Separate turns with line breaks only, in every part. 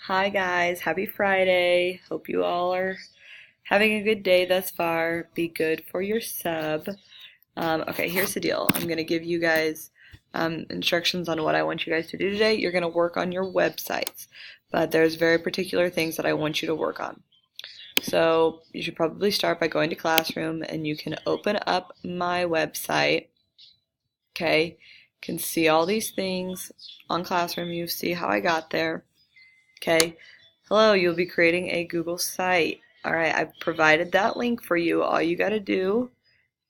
Hi guys, happy Friday. Hope you all are having a good day thus far. Be good for your sub. Okay, here's the deal. I'm going to give you guys instructions on what I want you guys to do today. You're going to work on your websites, but there's very particular things that I want you to work on. So you should probably start by going to Classroom, and you can open up my website. Okay, you can see all these things on Classroom. You see how I got there. Okay, hello, you'll be creating a Google site. All right, I've provided that link for you. All you got to do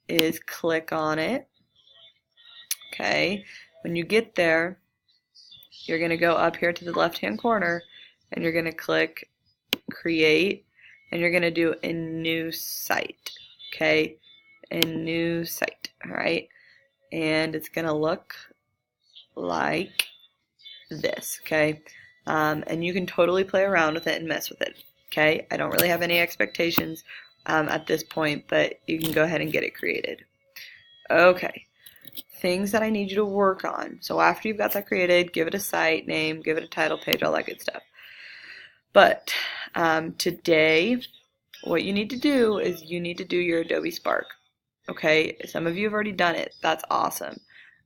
is click on it. Okay, when you get there, you're going to go up here to the left-hand corner and you're going to click create and you're going to do a new site. Okay, a new site. All right, and it's going to look like this. Okay. And you can totally play around with it and mess with it. Okay, I don't really have any expectations at this point, but you can go ahead and get it created. Okay, things that I need you to work on. So after you've got that created, give it a site name, give it a title page, all that good stuff. But today, what you need to do is you need to do your Adobe Spark. Okay, some of you have already done it. That's awesome.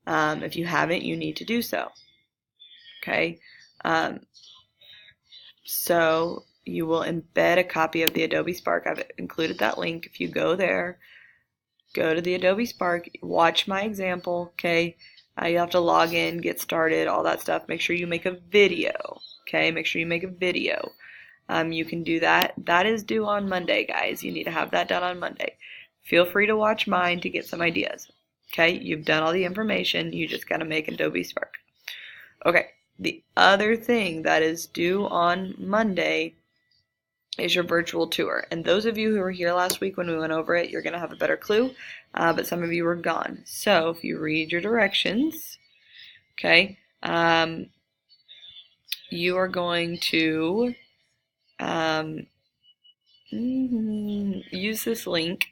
If you haven't, you need to do so. Okay. So you will embed a copy of the Adobe Spark. I've included that link. If you go there, go to the Adobe Spark, watch my example, okay? You have to log in, get started, all that stuff. Make sure you make a video, okay? Make sure you make a video. You can do that. That is due on Monday, guys. You need to have that done on Monday. Feel free to watch mine to get some ideas, okay? You've done all the information. You just got to make Adobe Spark. Okay. The other thing that is due on Monday is your virtual tour. And those of you who were here last week when we went over it, you're going to have a better clue, but some of you were gone. So if you read your directions, okay, you are going to use this link